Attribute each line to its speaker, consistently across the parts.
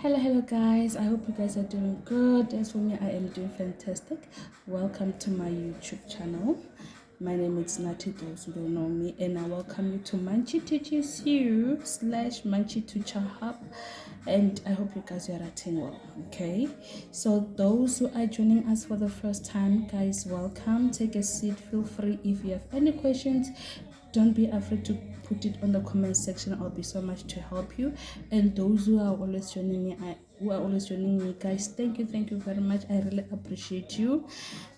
Speaker 1: Hello guys. I hope you guys are doing good. As for me, I am doing fantastic. Welcome to my YouTube channel. My name is Nati, those who don't know me, and I welcome you to Manchi Teaches You / Manchi Teacher Hub. And I hope you guys are acting well. Okay, so those who are joining us for the first time, guys, welcome. Take a seat, feel free. If you have any questions, don't be afraid to put it on the comment section. I'll be so much to help you. And those who are always joining me, guys, thank you very much. I really appreciate you.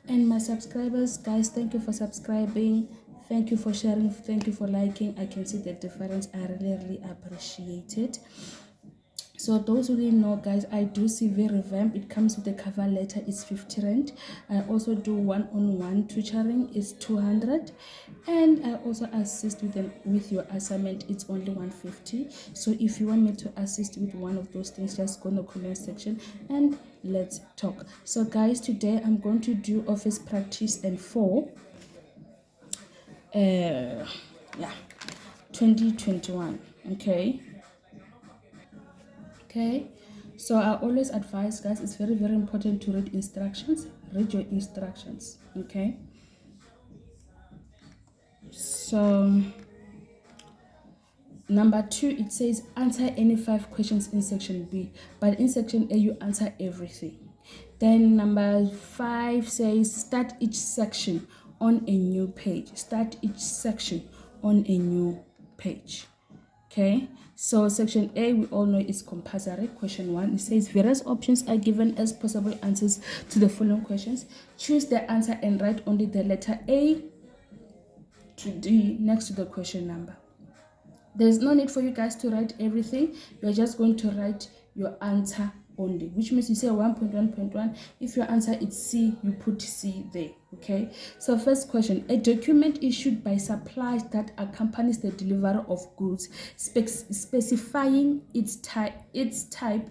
Speaker 1: And my subscribers, guys, thank you for subscribing, thank you for sharing, thank you for liking. I can see the difference. I really appreciate it. So those who didn't know, guys, I do CV revamp. It comes with a cover letter. It's 50 rand. I also do one-on-one tutoring. It's 200, and I also assist with your assignment. It's only 150. So if you want me to assist with one of those things, just go in the comment section and let's talk. So guys, today I'm going to do office practice and 2021. Okay, so I always advise, guys, it's very important to read instructions. Read your instructions. Okay, so number 2, it says answer any 5 questions in section B, but in section A you answer everything. Then number 5 says start each section on a new page. Okay, so section A, we all know is compulsory. Question 1, it says various options are given as possible answers to the following questions. Choose the answer and write only the letter A to D next to the question number. There's no need for you guys to write everything. You're just going to write your answer only, which means you say 1.1.1. if your answer is C, you put C there. Okay, so first question, a document issued by suppliers that accompanies the delivery of goods, specifying its type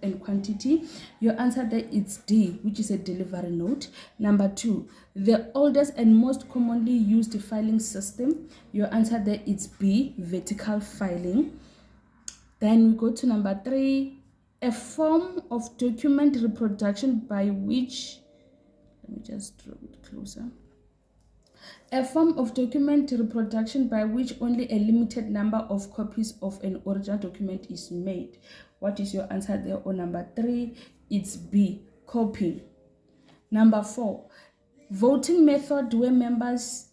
Speaker 1: and quantity. Your answer there is D, which is a delivery note. Number 2, the oldest and most commonly used filing system. Your answer there is B, vertical filing. Then we go to number 3, a form of document reproduction by which, let me just draw it closer. A form of document reproduction by which only a limited number of copies of an original document is made. What is your answer there? Or number 3, it's B, copying. Number 4, voting method where members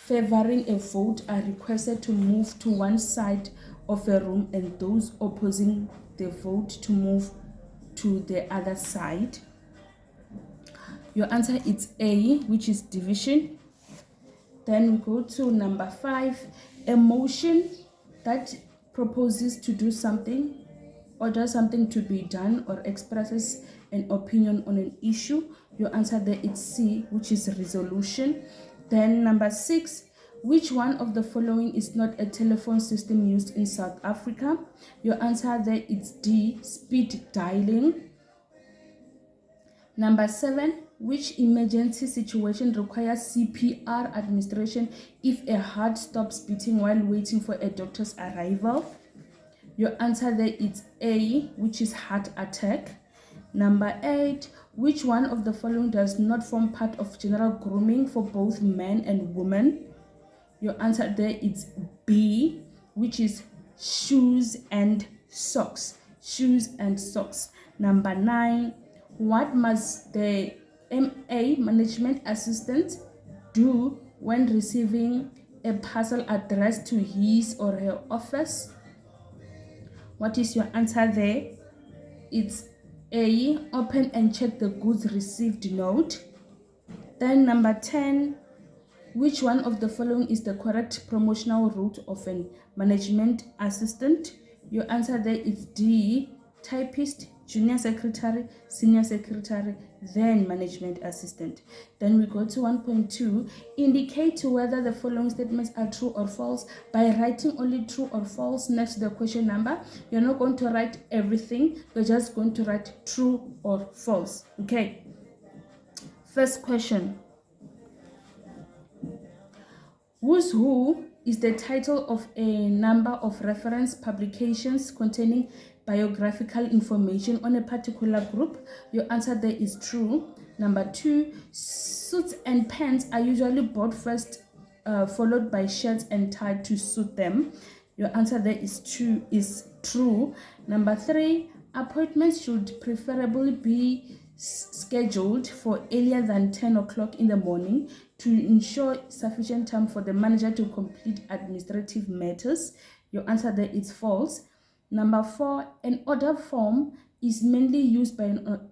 Speaker 1: favoring a vote are requested to move to one side of a room and those opposing the vote to move to the other side. Your answer is A, which is division. Then we go to number 5, a motion that proposes to do something, orders something to be done, or expresses an opinion on an issue. Your answer there is C, which is resolution. Then number 6, which one of the following is not a telephone system used in South Africa? Your answer there is D, speed dialing. Number 7, which emergency situation requires CPR administration if a heart stops beating while waiting for a doctor's arrival? Your answer there is A, which is heart attack. Number 8, which one of the following does not form part of general grooming for both men and women? Your answer there is B, which is shoes and socks. Number 9, what must the MA management assistant do when receiving a parcel addressed to his or her office? What is your answer there? It's A, open and check the goods received note. Then number 10, which one of the following is the correct promotional route of a management assistant? Your answer there is D, typist, junior secretary, senior secretary, then management assistant. Then we go to 1.2, indicate whether the following statements are true or false by writing only true or false next to the question number. You're not going to write everything, you're just going to write true or false. Okay, first question, Who's Who is the title of a number of reference publications containing biographical information on a particular group. Your answer there is true. Number 2, suits and pants are usually bought first, followed by shirts and tie to suit them. Your answer there is true. Number 3, appointments should preferably be scheduled for earlier than 10 o'clock in the morning to ensure sufficient time for the manager to complete administrative matters. Your answer there is false. Number 4, an order form is mainly used by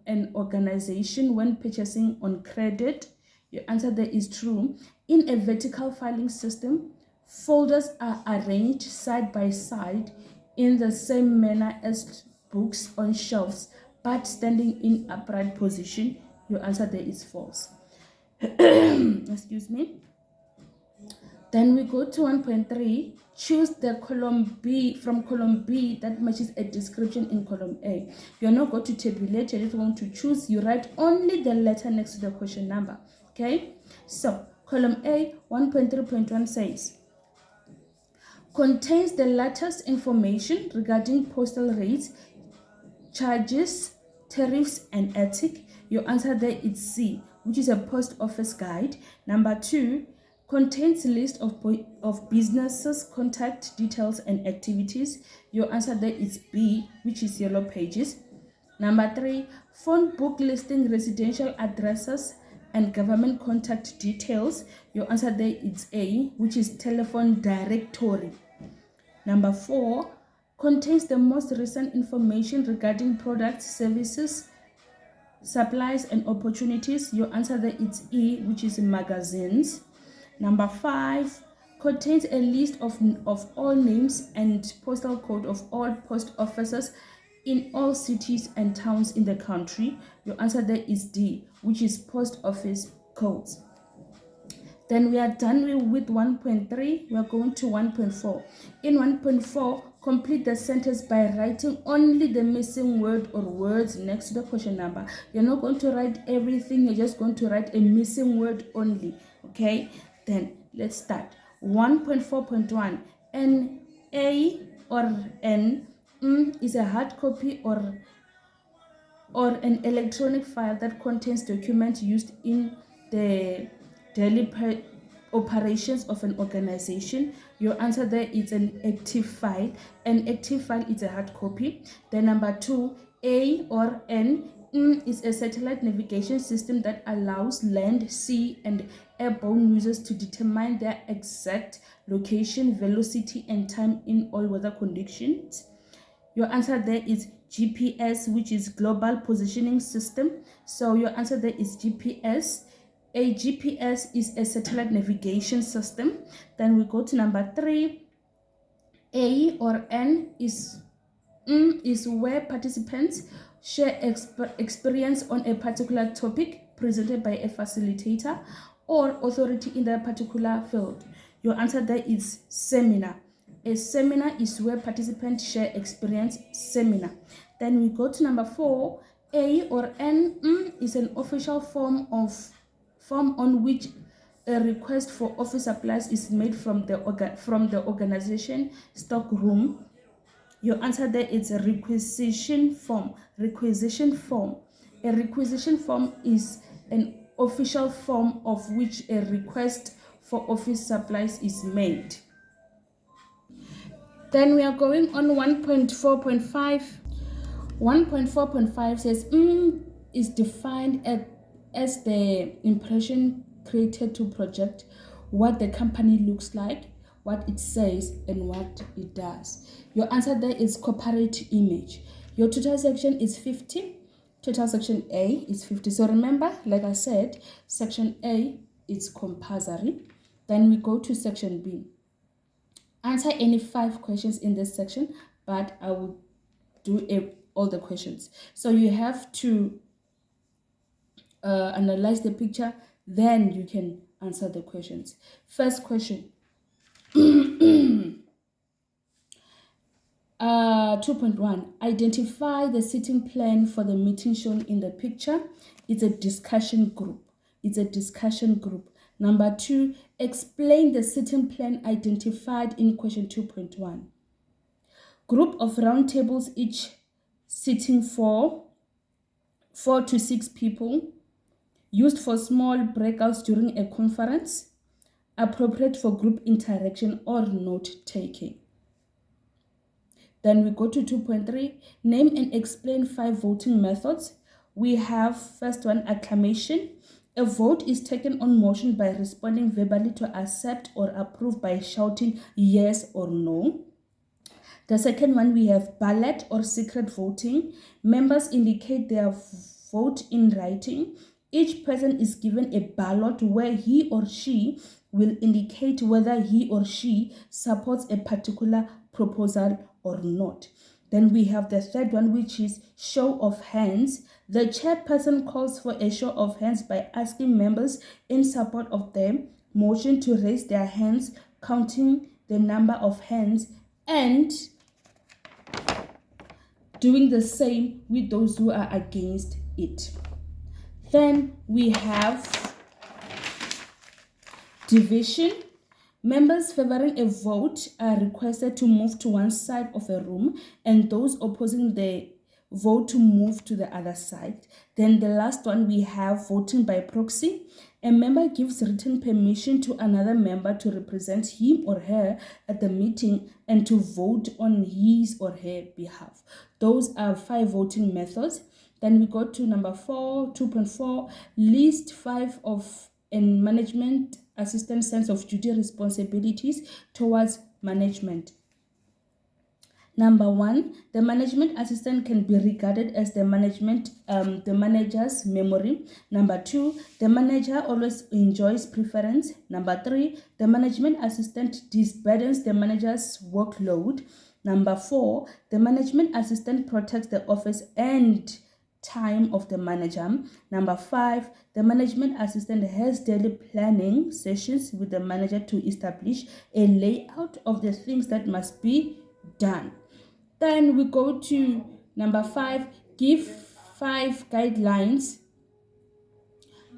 Speaker 1: an organization when purchasing on credit. Your answer there is true. In a vertical filing system, folders are arranged side by side in the same manner as books on shelves, but standing in upright position. Your answer there is false. Excuse me. Then we go to 1.3. Choose the column B from column B that matches a description in column A. You're not going to tabulate, you're just going to choose. You write only the letter next to the question number. Okay? So, column A, 1.3.1 says, contains the latest information regarding postal rates, charges, tariffs, and ethic. Your answer there is C, which is a post office guide. Number 2, contains a list of businesses, contact details, and activities. Your answer there is B, which is yellow pages. Number 3, phone book listing residential addresses and government contact details. Your answer there is A, which is telephone directory. Number 4, contains the most recent information regarding products, services, supplies, and opportunities. Your answer there is E, which is magazines. Number 5, contains a list of all names and postal code of all post offices in all cities and towns in the country. Your answer there is D, which is post office codes. Then we are done with 1.3. We are going to 1.4. In 1.4, complete the sentence by writing only the missing word or words next to the question number. You're not going to write everything. You're just going to write a missing word only. Okay? Then let's start. 1.4.1. An A or N is a hard copy or an electronic file that contains documents used in the daily operations of an organization. Your answer there is an active file. An active file is a hard copy. Then number 2, A or N is a satellite navigation system that allows land, sea, and airborne users to determine their exact location, velocity, and time in all weather conditions. Your answer there is GPS, which is Global Positioning System. So your answer there is GPS. A GPS is a satellite navigation system. Then we go to number 3. A or N is where participants share experience on a particular topic presented by a facilitator or authority in that particular field. Your answer there is seminar. A seminar is where participants share experience. Seminar. Then we go to number 4. A or N is an official form on which a request for office supplies is made from the organization stock room. Your answer there is a requisition form. Requisition form. A requisition form is an official form of which a request for office supplies is made. Then we are going on 1.4.5. 1.4.5 says is defined as the impression created to project what the company looks like, what it says, and what it does. Your answer there is corporate image. Your total section is 50. Total section A is 50. So remember, like I said, section A is compulsory. Then we go to section B. Answer any 5 questions in this section, but I will do all the questions. So you have to analyze the picture, then you can answer the questions. First question. 2.1. Identify the seating plan for the meeting shown in the picture. It's a discussion group. Number 2, explain the seating plan identified in question 2.1. Group of round tables, each sitting for 4 to 6 people, used for small breakouts during a conference, appropriate for group interaction or note-taking. Then we go to 2.3, name and explain 5 voting methods. We have first one, acclamation. A vote is taken on motion by responding verbally to accept or approve by shouting yes or no. The second one, we have ballot or secret voting. Members indicate their vote in writing. Each person is given a ballot where he or she will indicate whether he or she supports a particular proposal or not. Then we have the third one, which is show of hands. The chairperson calls for a show of hands by asking members in support of the motion to raise their hands, counting the number of hands, and doing the same with those who are against it. Then we have division. Members favoring a vote are requested to move to one side of a room, and those opposing the vote to move to the other side. Then the last one, we have voting by proxy. A member gives written permission to another member to represent him or her at the meeting and to vote on his or her behalf. Those are 5 voting methods. Then we go to number 4, 2.4, list 5 of a management assistant sense of duty responsibilities towards management. Number 1, the management assistant can be regarded as the manager's memory. Number 2, the manager always enjoys preference. Number 3, the management assistant disburdens the manager's workload. Number 4, the management assistant protects the office and time of the manager. Number 5, the management assistant has daily planning sessions with the manager to establish a layout of the things that must be done. Then we go to number 5, give 5 guidelines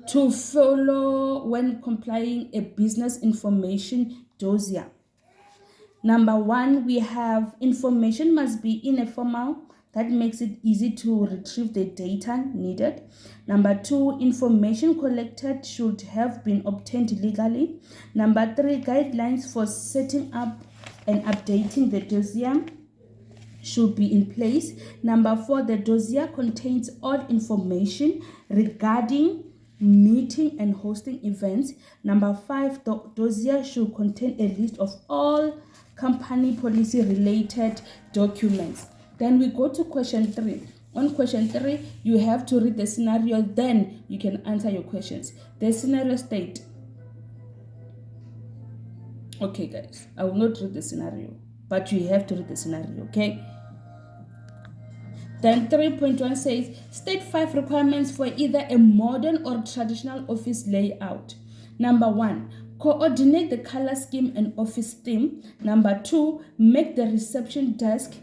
Speaker 1: to follow when complying a business information dossier. Number 1, we have information must be in a format that makes it easy to retrieve the data needed. Number 2, information collected should have been obtained legally. Number 3, guidelines for setting up and updating the dossier should be in place. Number 4, the dossier contains all information regarding meeting and hosting events. Number 5, the dossier should contain a list of all company policy related documents. Then we go to question 3. On question 3, you have to read the scenario, then you can answer your questions. The scenario state. Okay guys, I will not read the scenario, but you have to read the scenario, okay? Then 3.1 says, state 5 requirements for either a modern or traditional office layout. Number 1, coordinate the color scheme and office theme. Number 2, make the reception desk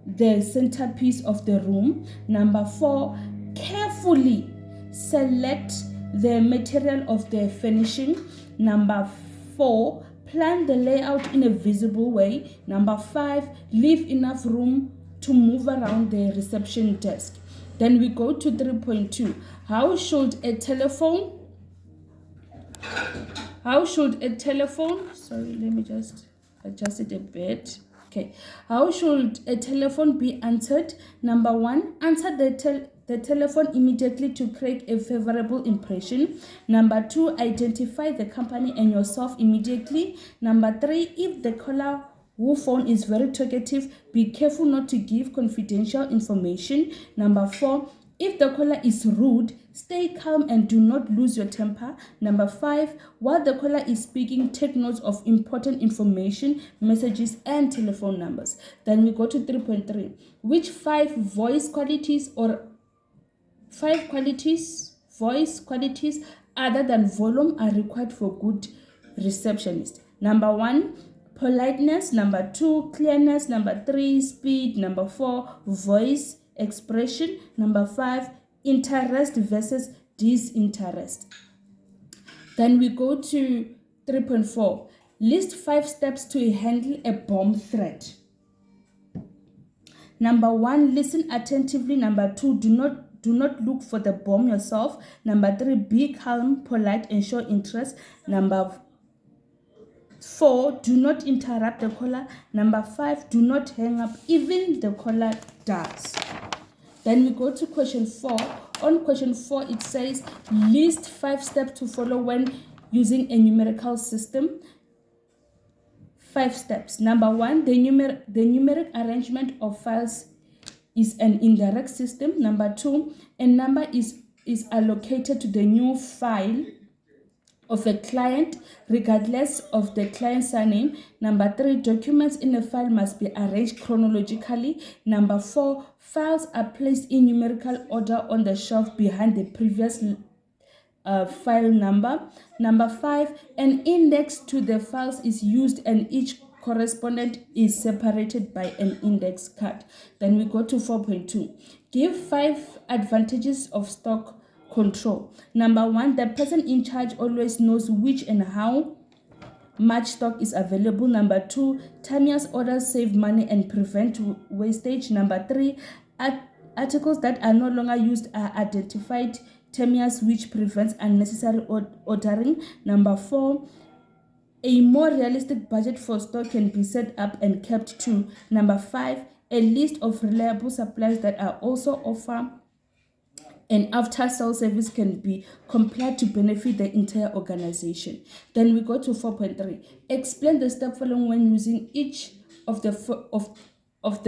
Speaker 1: the centerpiece of the room. Number 4, carefully select the material of the furnishing. Number 4, plan the layout in a visible way. Number 5, leave enough room to move around the reception desk. Then we go to 3.2. How should a telephone, sorry, let me just adjust it a bit. Okay, how should a telephone be answered? Number 1, answer the telephone immediately to create a favorable impression. Number 2, identify the company and yourself immediately. Number 3, if the caller who phone is very talkative, be careful not to give confidential information. Number 4, if the caller is rude, stay calm and do not lose your temper. Number 5, while the caller is speaking, take notes of important information, messages, and telephone numbers. Then we go to 3.3. Which 5 voice qualities other than volume are required for good receptionist? Number 1, politeness. Number 2, clearness. Number 3, speed. Number 4, voice expression. Number 5, interest versus disinterest. Then we go to 3.4. List 5 steps to handle a bomb threat. Number 1, listen attentively. Number 2, do not look for the bomb yourself. Number 3, be calm, polite, and show interest. Number 4, do not interrupt the caller. Number 5, do not hang up even the caller does. Then we go to question 4. On question 4, it says list 5 steps to follow when using a numerical system. 5 steps. Number 1, the numeric arrangement of files is an indirect system. Number 2, a number is allocated to the new file of a client regardless of the client's surname. Number 3, documents in a file must be arranged chronologically. Number 4, files are placed in numerical order on the shelf behind the previous file number. Number 5, an index to the files is used and each correspondent is separated by an index card. Then we go to 4.2. Give 5 advantages of stock control. Number 1, the person in charge always knows which and how much stock is available. Number 2, timeous orders save money and prevent wastage. Number 3, articles that are no longer used are identified timeous, which prevents unnecessary ordering. Number 4, a more realistic budget for stock can be set up and kept too. Number 5, a list of reliable suppliers that are also offer and after-sale service can be compiled to benefit the entire organization. Then we go to 4.3. Explain the step following when using each of the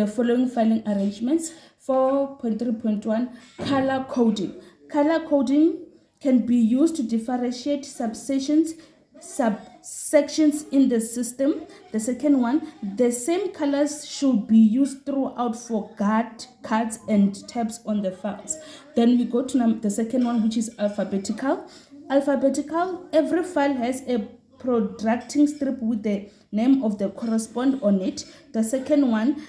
Speaker 1: following filing arrangements. 4.3.1, color coding. Color coding can be used to differentiate subsections in the system. The second one, the same colors should be used throughout for cards and tabs on the files. Then we go to the second one, which is alphabetical. Every file has a protracting strip with the name of the correspondent on it. The second one,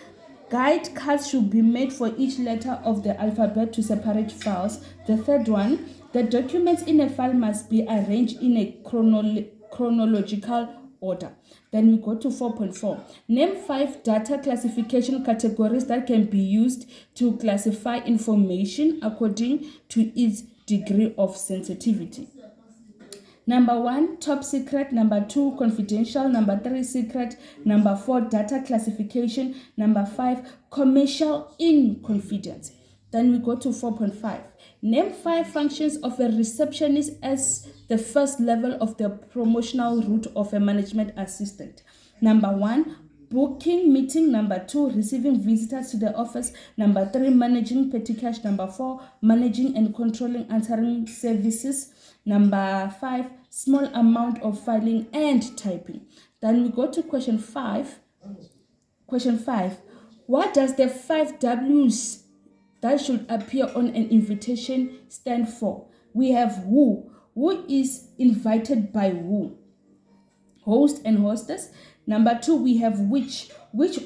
Speaker 1: guide cards should be made for each letter of the alphabet to separate files. The third one, the documents in a file must be arranged in a chronological order. Then we go to 4.4. Name 5 data classification categories that can be used to classify information according to its degree of sensitivity. Number 1, top secret. Number 2, confidential. Number 3, secret. Number 4, data classification. Number 5, commercial in confidence. Then we go to 4.5. Name 5 functions of a receptionist as the first level of the promotional route of a management assistant. Number 1, booking meeting. Number 2, receiving visitors to the office. Number 3, managing petty cash. Number 4, managing and controlling answering services. Number 5, small amount of filing and typing. Then we go to question 5. Question 5, what does the 5 W's that should appear on an invitation stand for? We have who is invited by who, host and hostess. Number 2, we have which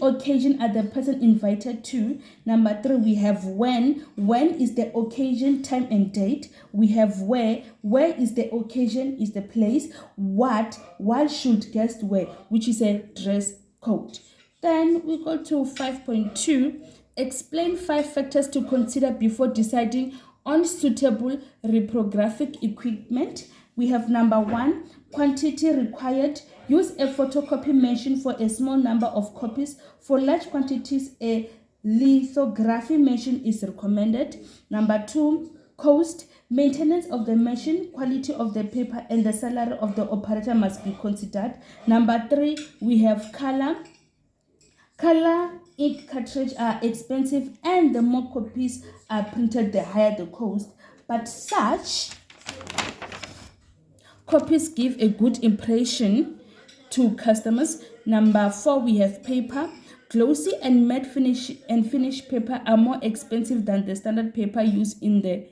Speaker 1: occasion are the person invited to. Number 3, we have when is the occasion, time and date. We have where is the occasion, is the place. What should guest wear, which is a dress code. Then we go to 5.2, explain 5 factors to consider before deciding on suitable reprographic equipment. We have number 1, quantity required. Use a photocopy machine for a small number of copies. For large quantities, a lithography machine is recommended. Number 2, cost. Maintenance of the machine, quality of the paper, and the salary of the operator must be considered. Number 3, we have color. Color ink cartridges are expensive, and the more copies are printed, the higher the cost. But such copies give a good impression to customers. Number 4, we have paper. Glossy and matte finish paper are more expensive than the standard paper used in a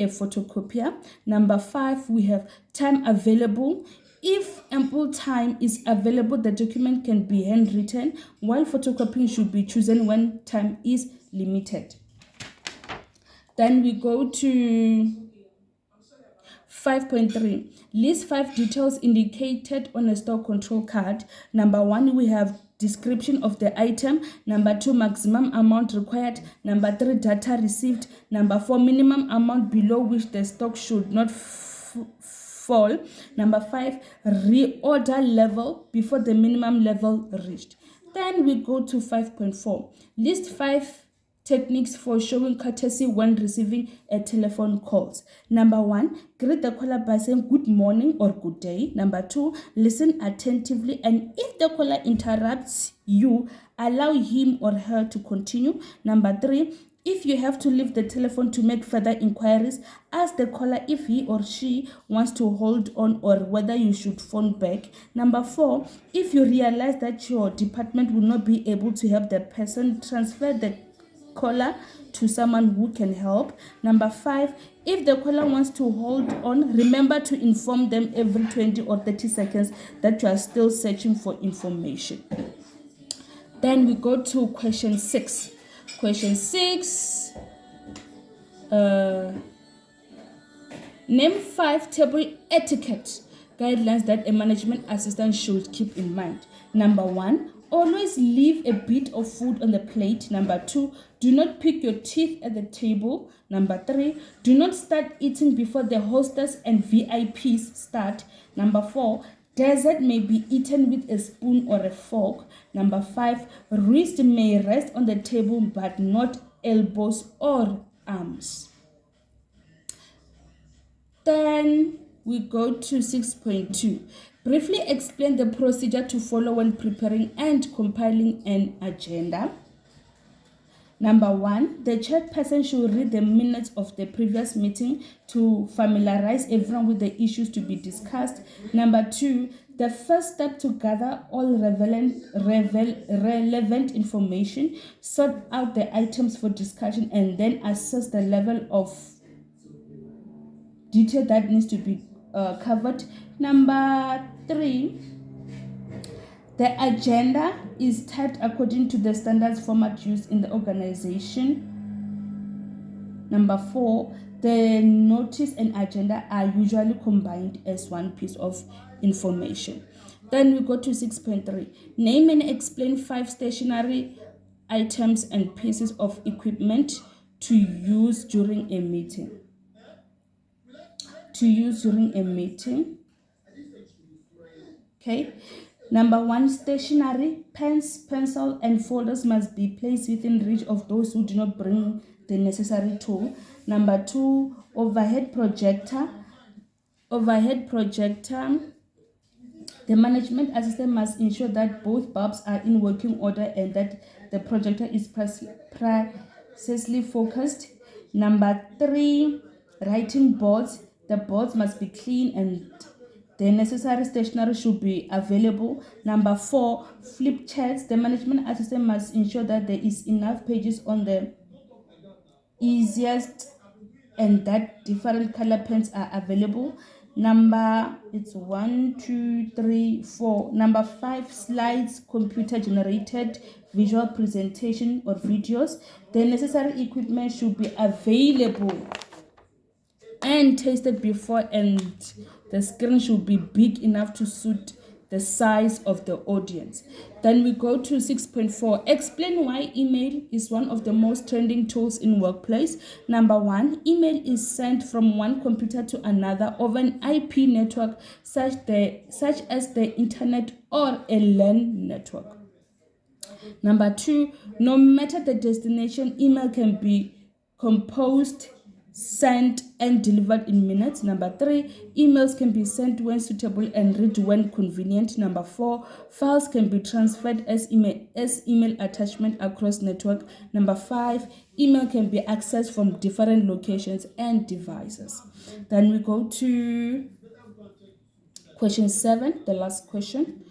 Speaker 1: photocopier. Number 5, we have time available. If ample time is available, the document can be handwritten, while photocopying should be chosen when time is limited. Then we go to 5.3. List 5 details indicated on a stock control card. Number 1, we have description of the item. Number 2, maximum amount required. Number 3, data received. Number 4, minimum amount below which the stock should not fall. Number 5, reorder level before the minimum level reached. Then we go to 5.4. List 5 techniques for showing courtesy when receiving a telephone calls. Number 1, greet the caller by saying good morning or good day. Number 2, listen attentively, and if the caller interrupts you, allow him or her to continue. Number 3, if you have to leave the telephone to make further inquiries, ask the caller if he or she wants to hold on or whether you should phone back. Number 4, if you realize that your department will not be able to help the person, transfer the caller to someone who can help. Number 5, if the caller wants to hold on, remember to inform them every 20 or 30 seconds that you are still searching for information. Then we go to question 6. Question 6, name 5 table etiquette guidelines that a management assistant should keep in mind. Number 1, always leave a bit of food on the plate. Number 2, do not pick your teeth at the table. Number 3, do not start eating before the hostess and VIPs start. Number 4, dessert may be eaten with a spoon or a fork. Number 5, wrist may rest on the table but not elbows or arms. Then we go to 6.2. Briefly explain the procedure to follow when preparing and compiling an agenda. Number 1, the chairperson should read the minutes of the previous meeting to familiarize everyone with the issues to be discussed. Number 2, the first step to gather all relevant information, sort out the items for discussion, and then assess the level of detail that needs to be covered. Number 3, the agenda is typed according to the standards format used in the organization. Number 4, the notice and agenda are usually combined as one piece of information. Then we go to 6.3. Name and explain 5 stationary items and pieces of equipment to use during a meeting. Okay. Number 1, stationery, pens, pencil, and folders must be placed within reach of those who do not bring the necessary tool. Number 2, overhead projector. The management assistant must ensure that both bulbs are in working order and that the projector is precisely focused. Number 3, writing boards. The boards must be clean and the necessary stationery should be available. Number 4, flip charts. The management assistant must ensure that there is enough pages on the easiest and that different color pens are available. Number 5, slides, computer generated visual presentation or videos. The necessary equipment should be available and tested before, and the screen should be big enough to suit the size of the audience. Then we go to 6.4. Explain why email is one of the most trending tools in workplace. Number 1, email is sent from one computer to another over an IP network such as the internet or a LAN network. Number 2, no matter the destination, email can be composed, sent, and delivered in minutes. Number 3, emails can be sent when suitable and read when convenient. Number 4, files can be transferred as email attachment across network. Number 5, email can be accessed from different locations and devices. Then we go to question 7, the last question.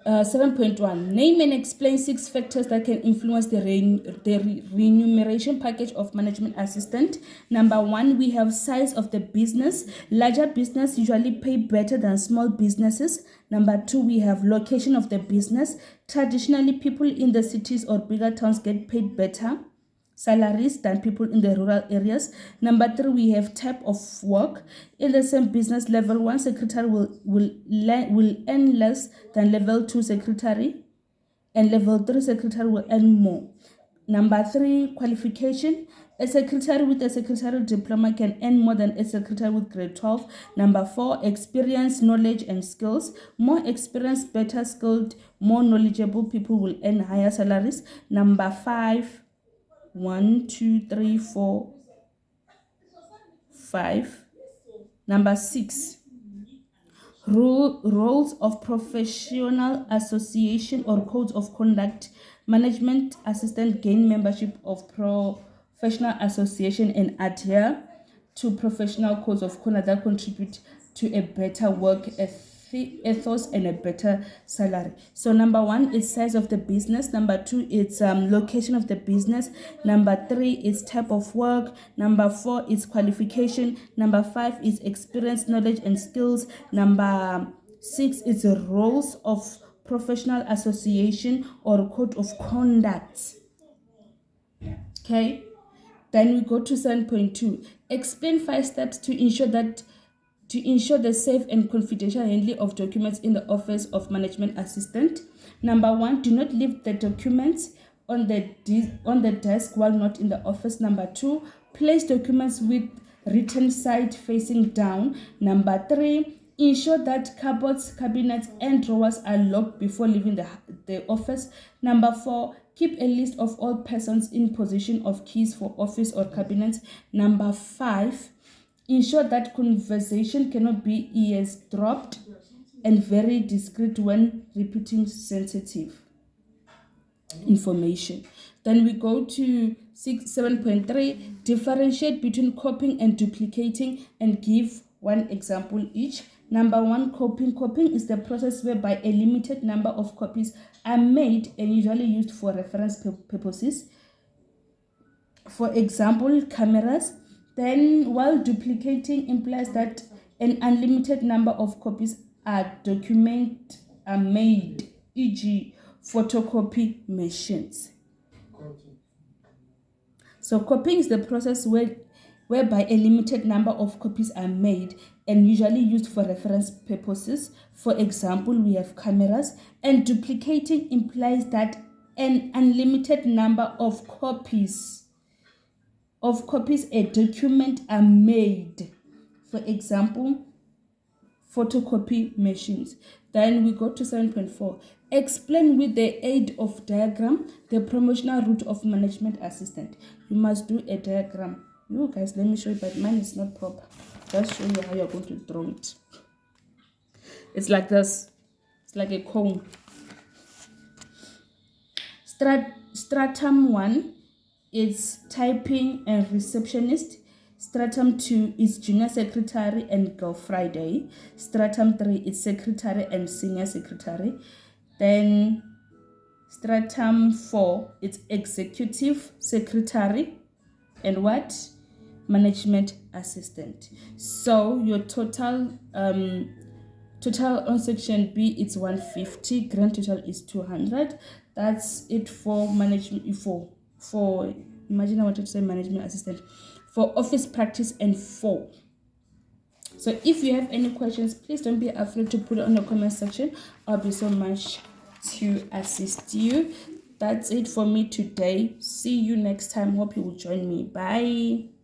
Speaker 1: 7.1. Name and explain 6 factors that can influence the remuneration package of management assistant. Number 1, we have size of the business. Larger business usually pay better than small businesses. Number 2, we have location of the business. Traditionally, people in the cities or bigger towns get paid better salaries than people in the rural areas. Number 3, we have type of work. In the same business, level 1 secretary will earn less than level 2 secretary. and level 3 secretary will earn more. Number 3, qualification. A secretary with a secretarial diploma can earn more than a secretary with grade 12. Number 4, experience, knowledge, and skills. More experienced, better skilled, more knowledgeable people will earn higher salaries. Number 5, 1, 2, 3, 4, 5. Number 6, roles of professional association or codes of conduct. Management assistant gain membership of professional association and adhere to professional codes of conduct that contribute to a better work ethos and a better salary. So number 1 is size of the business. Number 2 is location of the business. Number 3 is type of work. Number 4 is qualification. Number 5 is experience, knowledge, and skills. Number 6 is the roles of professional association or code of conduct. Okay, then we go to 7.2. Explain 5 steps to ensure the safe and confidential handling of documents in the office of management assistant. Number 1, do not leave the documents on the desk while not in the office. Number 2, place documents with written side facing down. Number 3, ensure that cupboards, cabinets, and drawers are locked before leaving the office. Number 4, keep a list of all persons in possession of keys for office or cabinets. Number 5, ensure that conversation cannot be eavesdropped and very discreet when repeating sensitive information. Then we go to 7.3. Differentiate between copying and duplicating and give one example each. Number 1, copying. Copying is the process whereby a limited number of copies are made and usually used for reference purposes. For example, cameras. Then, while duplicating implies that an unlimited number of copies are made, e.g., photocopy machines. So, copying is the process whereby a limited number of copies are made and usually used for reference purposes. For example, we have cameras. And duplicating implies that an unlimited number of copies a document are made. For example, photocopy machines. Then we go to 7.4. Explain with the aid of diagram the promotional route of management assistant. You must do a diagram. You guys, let me show you, but mine is not proper. Just show you how you're going to draw it. It's like this. It's like a cone. Stratum 1 is typing and receptionist. Stratum 2 is junior secretary and Girl Friday. Stratum 3 is secretary and senior secretary. Then stratum 4 is executive secretary and what? Management assistant. So your total on section B is 150. Grand total is 200. That's it for management. For imagine I wanted to say management assistant, for office practice and 4. So if you have any questions, please don't be afraid to put it on the comment section. I'll be so much to assist you. That's it for me today. See you next time. Hope you will join me. Bye.